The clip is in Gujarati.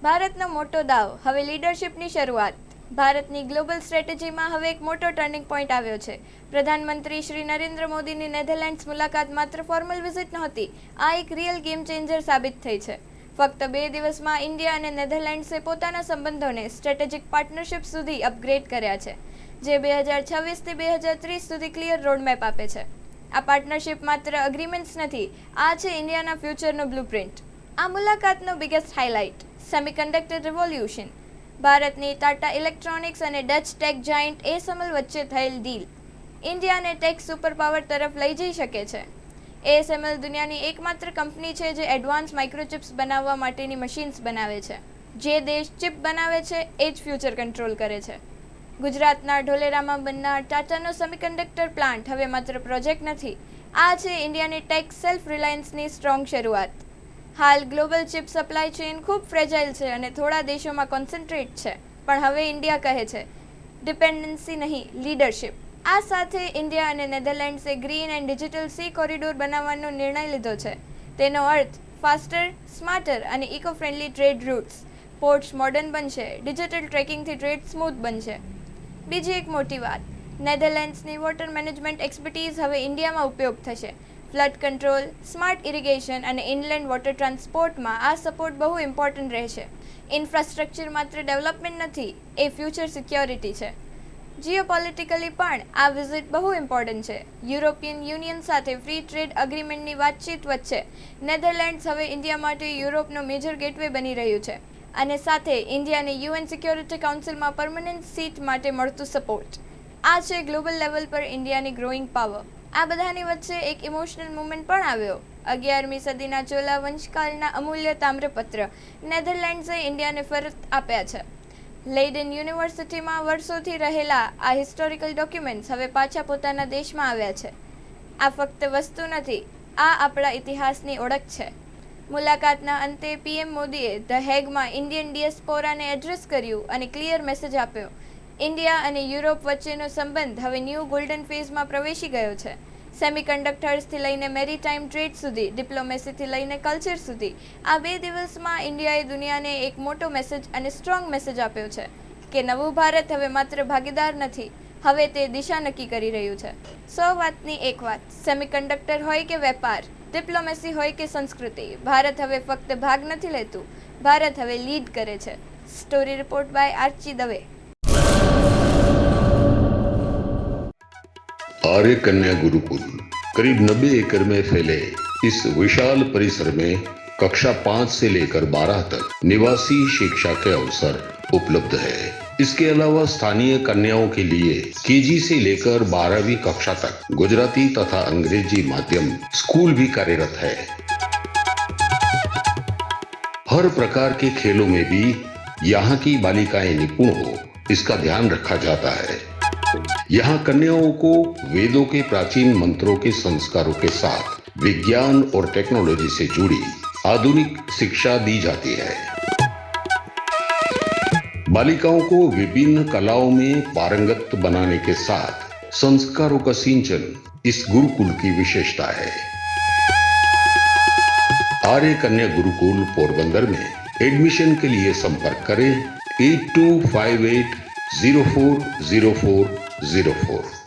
ભારતનો મોટો દાવ, હવે લીડરશિપની શરૂઆત. ભારતની ગ્લોબલ સ્ટ્રેટેજીમાં હવે એક મોટો ટર્નિંગ પોઈન્ટ આવ્યો છે. પ્રધાનમંત્રી શ્રી નરેન્દ્ર મોદીની નેધરલેન્ડ્સ મુલાકાત માત્ર ફોર્મલ વિઝિટ નહોતી, આ એક રિયલ ગેમ ચેન્જર સાબિત થઈ છે. ફક્ત 2 દિવસમાં ઇન્ડિયા અને નેધરલેન્ડ્સે પોતાના સંબંધોને સ્ટ્રેટેજિક પાર્ટનરશિપ સુધી અપગ્રેડ કર્યા છે, જે 2026થી 2030 સુધી ક્લિયર રોડમેપ આપે છે. આ પાર્ટનરશિપ માત્ર અગ્રીમેન્ટ્સ નથી, આ છે ઇન્ડિયાના ફ્યુચરનો બ્લુપ્રિન્ટ. આ મુલાકાતનો બિગેસ્ટ હાઇલાઇટ સેમિકન્ડક્ટર રિવોલ્યુશન. ભારતની ટાટા ઇલેક્ટ્રોનિક્સ અને ડચ ટેક જાયન્ટ ASML વચ્ચે થયેલ ડીલ ઇન્ડિયાને ટેક સુપરપાવર તરફ લઈ જઈ શકે છે. ASML દુનિયાની એકમાત્ર કંપની છે જે એડવાન્સ માઇક્રોચિપ્સ બનાવવા માટેની મશીન્સ બનાવે છે. જે દેશ ચિપ બનાવે છે એ જ ફ્યુચર કંટ્રોલ કરે છે. ગુજરાતના ઢોલેરામાં બનનાર ટાટાનો સેમિકન્ડક્ટર પ્લાન્ટ હવે માત્ર પ્રોજેક્ટ નથી, આ છે ઇન્ડિયાની ટેક સેલ્ફ રિલાયન્સની સ્ટ્રોંગ શરૂઆત. હાલ ગ્લોબલ ચિપ સપ્લાય ચેઇન ખૂબ ફ્રેજાઇલ છે અને થોડા દેશોમાં કોન્સન્ટ્રેટ છે, પણ હવે ઇન્ડિયા કહે છે ડિપેન્ડન્સી નહીં, લીડરશિપ. આ સાથે ઇન્ડિયા અને નેધરલેન્ડ્સે green and digital sea corridor બનાવવાનો નિર્ણય લીધો છે. તેનો અર્થ ફાસ્ટર, સ્માર્ટર અને eco friendly trade routes. Ports modern બનશે, ડિજિટલ ટ્રેકિંગથી ટ્રેડ સ્મૂથ બનશે. બીજી એક મોટી વાત, નેધરલેન્ડ્સની વોટર મેનેજમેન્ટ એક્સપર્ટીઝ હવે ઇન્ડિયામાં ઉપયોગ થશે. ફ્લડ કંટ્રોલ, સ્માર્ટ ઇરિગેશન અને ઇનલેન્ડ વોટર ટ્રાન્સપોર્ટમાં આ સપોર્ટ બહુ ઇમ્પોર્ટન્ટ રહેશે. ઇન્ફ્રાસ્ટ્રક્ચર માત્ર ડેવલપમેન્ટ નથી, એ ફ્યુચર સિક્યોરિટી છે. જીઓપોલિટિકલી પણ આ વિઝિટ બહુ ઇમ્પોર્ટન્ટ છે. યુરોપિયન યુનિયન સાથે ફ્રી ટ્રેડ અગ્રીમેન્ટની વાતચીત વચ્ચે નેધરલેન્ડ્સ હવે ઇન્ડિયા માટે યુરોપનો મેજર ગેટવે બની રહ્યું છે, અને સાથે ઇન્ડિયાને UN સિક્યોરિટી કાઉન્સિલમાં પરમનન્ટ સીટ માટે મળતું સપોર્ટ. આ છે ગ્લોબલ લેવલ પર ઇન્ડિયાની ગ્રોઈંગ પાવર. આ બધાની વચ્ચે એક ઇમોશનલ મુમેન્ટ પણ આવ્યો. 11મી સદીના ચોલા વંશકાળના અમૂલ્ય તામ્રપત્ર નેધરલેન્ડ્સે ઇન્ડિયાને પરત આપ્યા છે. લેઇડન યુનિવર્સિટીમાં વર્ષોથી રહેલા આ હિસ્ટોરિકલ ડોક્યુમેન્ટ્સ હવે પાછા પોતાના દેશમાં આવ્યા છે. આ ફક્ત વસ્તુ નથી, આ આપણા ઇતિહાસની ઓળખ છે. મુલાકાતના અંતે PM મોદીએ ધ હેગમાં ઇન્ડિયન ડિયાસ્પોરાને એડ્રેસ કર્યું અને ક્લિયર મેસેજ આપ્યો. ઇન્ડિયા અને યુરોપ વચ્ચેનો સંબંધ હવે ન્યૂ ગોલ્ડન ફેઝમાં પ્રવેશી ગયો છે. સેમિકન્ડક્ટર્સથી લઈને મેરીટાઈમ ટ્રેડ સુધી, ડિપ્લોમેસીથી લઈને કલ્ચર સુધી, આ 2 દિવસમાં ઇન્ડિયાએ દુનિયાને એક મોટો મેસેજ અને સ્ટ્રોંગ મેસેજ આપ્યો છે કે નવું ભારત હવે માત્ર ભાગીદાર નથી, હવે તે દિશા નક્કી કરી રહ્યું છે. 100 વાતની એક વાત, સેમિકન્ડક્ટર હોય કે વેપાર, ડિપ્લોમેસી હોય કે સંસ્કૃતિ, ભારત હવે ફક્ત ભાગ નથી લેતું, ભારત હવે લીડ કરે છે. Story report by Archi Dave. Arya Kanya Gurukul करीब 90 एकड़ में फैले इस विशाल परिसर में कक्षा 5 से लेकर 12 तक निवासी शिक्षा के अवसर उपलब्ध है. इसके अलावा स्थानीय कन्याओं के लिए KG से लेकर 12वीं कक्षा तक गुजराती तथा अंग्रेजी माध्यम स्कूल भी कार्यरत है. हर प्रकार के खेलों में भी यहाँ की बालिकाएं निपुण हो, इसका ध्यान रखा जाता है. यहाँ कन्याओं को वेदों के प्राचीन मंत्रों के संस्कारों के साथ विज्ञान और टेक्नोलॉजी से जुड़ी आधुनिक शिक्षा दी जाती है. बालिकाओं को विभिन्न कलाओं में पारंगत बनाने के साथ संस्कारों का सिंचन इस गुरुकुल की विशेषता है. आर्य कन्या गुरुकुल पोरबंदर में एडमिशन के लिए संपर्क करें 8258 040404.